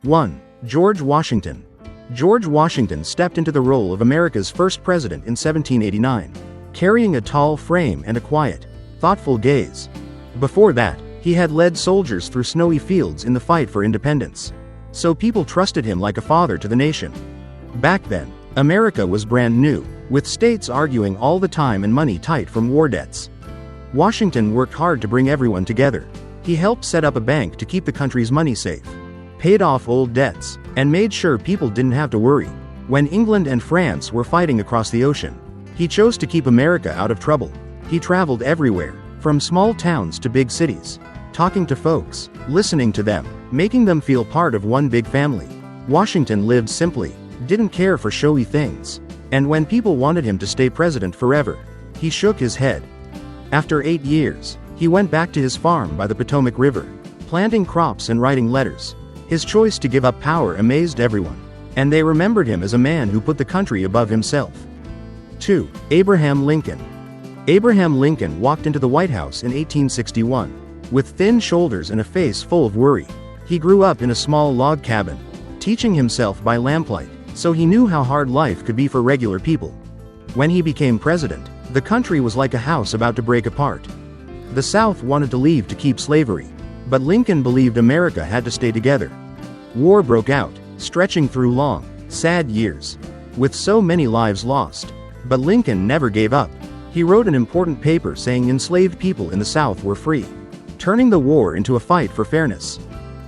1. George Washington. George Washington stepped into the role of America's first president in 1789, carrying a tall frame and a quiet, thoughtful gaze. Before that, he had led soldiers through snowy fields in the fight for independence. So people trusted him like a father to the nation. Back then, America was brand new, with states arguing all the time and money tight from war debts. Washington worked hard to bring everyone together. He helped set up a bank to keep the country's money safe, paid off old debts, and made sure people didn't have to worry. When England and France were fighting across the ocean, he chose to keep America out of trouble. He traveled everywhere, from small towns to big cities, talking to folks, listening to them, making them feel part of one big family. Washington lived simply, didn't care for showy things, and when people wanted him to stay president forever, he shook his head. After 8 years, he went back to his farm by the Potomac River, planting crops and writing letters. His choice to give up power amazed everyone, and they remembered him as a man who put the country above himself. 2. Abraham Lincoln. Abraham Lincoln walked into the White House in 1861, with thin shoulders and a face full of worry. He grew up in a small log cabin, teaching himself by lamplight, so he knew how hard life could be for regular people. When he became president, the country was like a house about to break apart. The South wanted to leave to keep slavery, but Lincoln believed America had to stay together. War broke out, stretching through long, sad years, with so many lives lost. But Lincoln never gave up. He wrote an important paper saying enslaved people in the South were free, turning the war into a fight for fairness.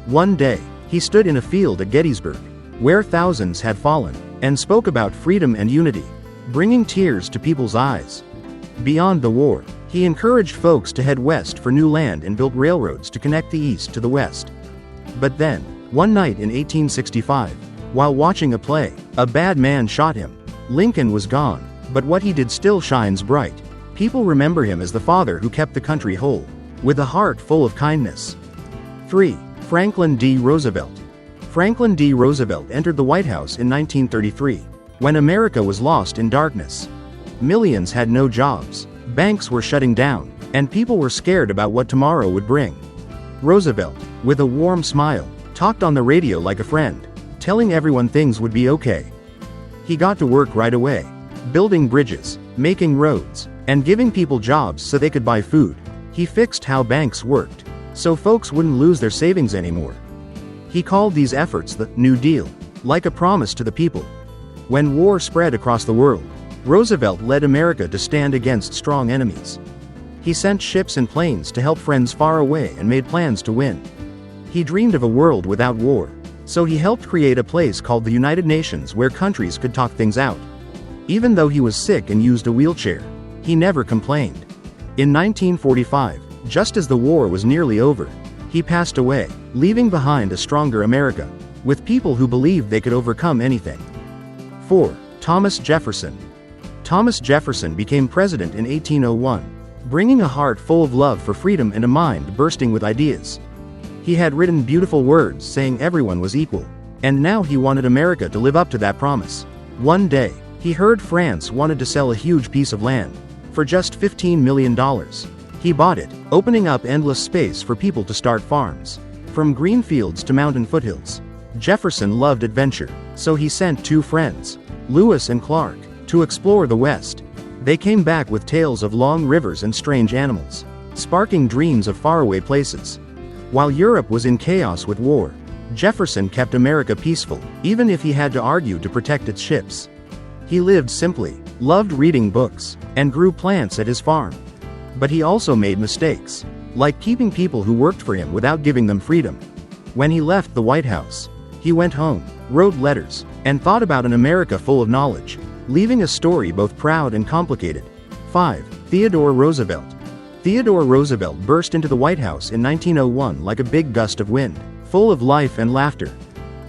One day, he stood in a field at Gettysburg, where thousands had fallen, and spoke about freedom and unity, bringing tears to people's eyes. Beyond the war, he encouraged folks to head west for new land and built railroads to connect the East to the West. But then, one night in 1865, while watching a play, a bad man shot him. Lincoln was gone, but what he did still shines bright. People remember him as the father who kept the country whole, with a heart full of kindness. 3. Franklin D. Roosevelt. Franklin D. Roosevelt entered the White House in 1933, when America was lost in darkness. Millions had no jobs, banks were shutting down, and people were scared about what tomorrow would bring. Roosevelt, with a warm smile, talked on the radio like a friend, telling everyone things would be okay. He got to work right away, building bridges, making roads, and giving people jobs so they could buy food. He fixed how banks worked, so folks wouldn't lose their savings anymore. He called these efforts the New Deal, like a promise to the people. When war spread across the world, Roosevelt led America to stand against strong enemies. He sent ships and planes to help friends far away and made plans to win. He dreamed of a world without war, so he helped create a place called the United Nations where countries could talk things out. Even though he was sick and used a wheelchair, he never complained. In 1945, just as the war was nearly over, he passed away, leaving behind a stronger America, with people who believed they could overcome anything. 4. Thomas Jefferson. Thomas Jefferson became president in 1801, bringing a heart full of love for freedom and a mind bursting with ideas. He had written beautiful words saying everyone was equal, and now he wanted America to live up to that promise. One day, he heard France wanted to sell a huge piece of land, for just $15 million. He bought it, opening up endless space for people to start farms, from green fields to mountain foothills. Jefferson loved adventure, so he sent 2 friends, Lewis and Clark, to explore the West. They came back with tales of long rivers and strange animals, sparking dreams of faraway places. While Europe was in chaos with war, Jefferson kept America peaceful, even if he had to argue to protect its ships. He lived simply, loved reading books, and grew plants at his farm. But he also made mistakes, like keeping people who worked for him without giving them freedom. When he left the White House, he went home, wrote letters, and thought about an America full of knowledge, leaving a story both proud and complicated. 5. Theodore Roosevelt. Theodore Roosevelt burst into the White House in 1901 like a big gust of wind, full of life and laughter.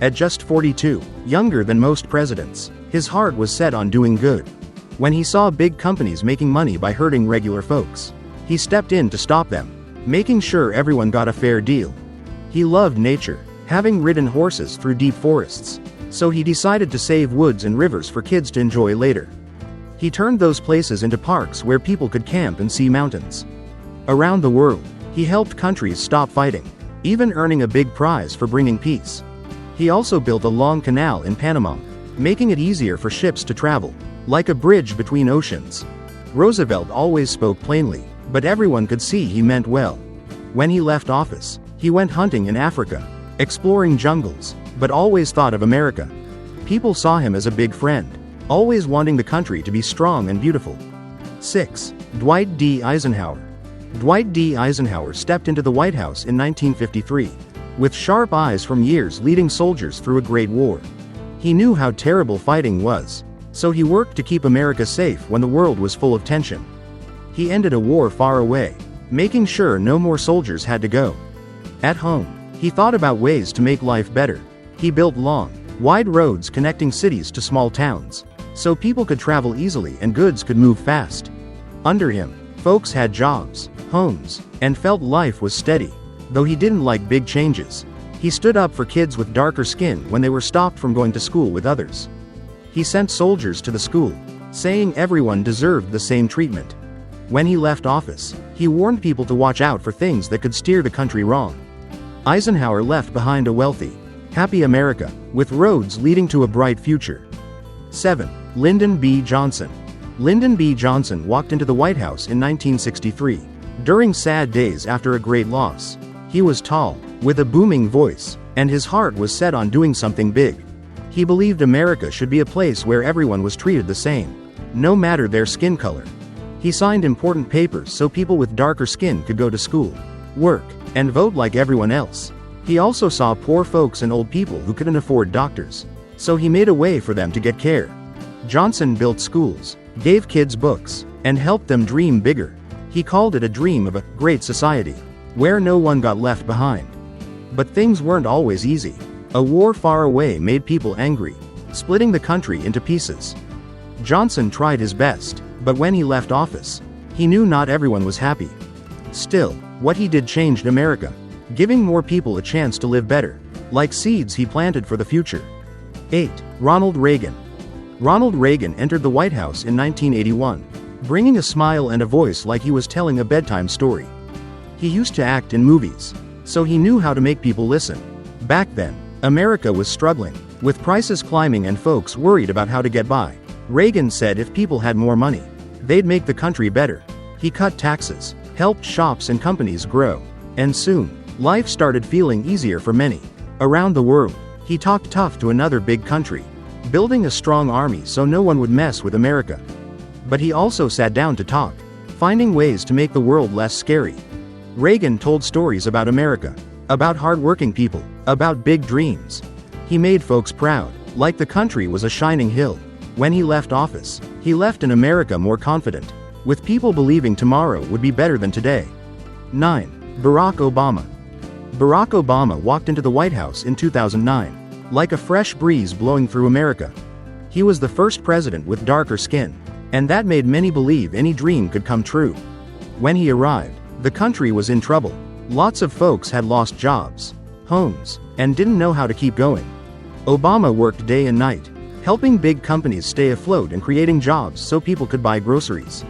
At just 42, younger than most presidents, his heart was set on doing good. When he saw big companies making money by hurting regular folks, he stepped in to stop them, making sure everyone got a fair deal. He loved nature, having ridden horses through deep forests, so he decided to save woods and rivers for kids to enjoy later. He turned those places into parks where people could camp and see mountains. Around the world, he helped countries stop fighting, even earning a big prize for bringing peace. He also built a long canal in Panama, making it easier for ships to travel, like a bridge between oceans. Roosevelt always spoke plainly, but everyone could see he meant well. When he left office, he went hunting in Africa, exploring jungles, but always thought of America. People saw him as a big friend, always wanting the country to be strong and beautiful. 6. Dwight D. Eisenhower. Dwight D. Eisenhower stepped into the White House in 1953, with sharp eyes from years leading soldiers through a great war. He knew how terrible fighting was, so he worked to keep America safe when the world was full of tension. He ended a war far away, making sure no more soldiers had to go. At home, he thought about ways to make life better. He built long, wide roads connecting cities to small towns, so people could travel easily and goods could move fast. Under him, folks had jobs, homes, and felt life was steady. Though he didn't like big changes, he stood up for kids with darker skin when they were stopped from going to school with others. He sent soldiers to the school, saying everyone deserved the same treatment. When he left office, he warned people to watch out for things that could steer the country wrong. Eisenhower left behind a wealthy, happy America, with roads leading to a bright future. 7. Lyndon B. Johnson. Lyndon B. Johnson walked into the White House in 1963, during sad days after a great loss. He was tall, with a booming voice, and his heart was set on doing something big. He believed America should be a place where everyone was treated the same, no matter their skin color. He signed important papers so people with darker skin could go to school, work, and vote like everyone else. He also saw poor folks and old people who couldn't afford doctors, so he made a way for them to get care. Johnson built schools, gave kids books, and helped them dream bigger. He called it a dream of a great society, where no one got left behind. But things weren't always easy. A war far away made people angry, splitting the country into pieces. Johnson tried his best, but when he left office, he knew not everyone was happy. Still, what he did changed America, giving more people a chance to live better, like seeds he planted for the future. 8. Ronald Reagan. Ronald Reagan entered the White House in 1981, bringing a smile and a voice like he was telling a bedtime story. He used to act in movies, so he knew how to make people listen. Back then, America was struggling, with prices climbing and folks worried about how to get by. Reagan said if people had more money, they'd make the country better. He cut taxes, helped shops and companies grow, and soon, life started feeling easier for many. Around the world, he talked tough to another big country, building a strong army so no one would mess with America. But he also sat down to talk, finding ways to make the world less scary. Reagan told stories about America, about hard-working people, about big dreams. He made folks proud, like the country was a shining hill. When he left office, he left an America more confident, with people believing tomorrow would be better than today. 9. Barack Obama. Barack Obama walked into the White House in 2009, like a fresh breeze blowing through America. He was the first president with darker skin, and that made many believe any dream could come true. When he arrived, the country was in trouble. Lots of folks had lost jobs, homes, and didn't know how to keep going. Obama worked day and night, helping big companies stay afloat and creating jobs so people could buy groceries.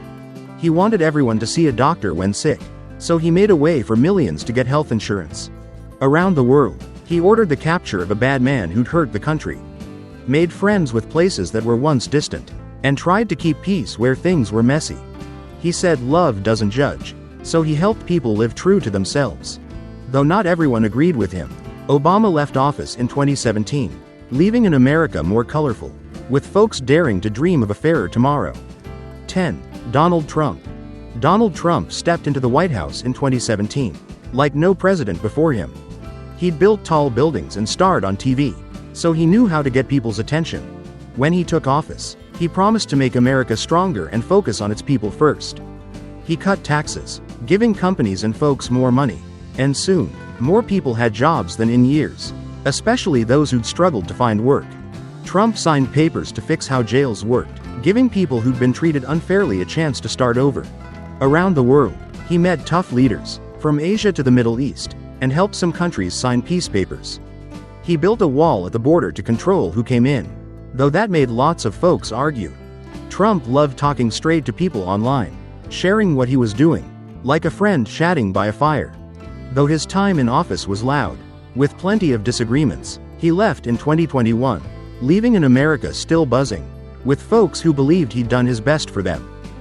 He wanted everyone to see a doctor when sick, so he made a way for millions to get health insurance. Around the world, he ordered the capture of a bad man who'd hurt the country, made friends with places that were once distant, and tried to keep peace where things were messy. He said love doesn't judge, so he helped people live true to themselves. Though not everyone agreed with him, Obama left office in 2017, leaving an America more colorful, with folks daring to dream of a fairer tomorrow. 10. Donald Trump. Donald Trump stepped into the White House in 2017, like no president before him. He'd built tall buildings and starred on TV, so he knew how to get people's attention. When he took office, he promised to make America stronger and focus on its people first. He cut taxes, giving companies and folks more money, and soon, more people had jobs than in years, especially those who'd struggled to find work. Trump signed papers to fix how jails worked, giving people who'd been treated unfairly a chance to start over. Around the world, he met tough leaders, from Asia to the Middle East, and helped some countries sign peace papers. He built a wall at the border to control who came in, though that made lots of folks argue. Trump loved talking straight to people online, sharing what he was doing, like a friend chatting by a fire. Though his time in office was loud, with plenty of disagreements, He left in 2021, leaving an America still buzzing with folks who believed he'd done his best for them.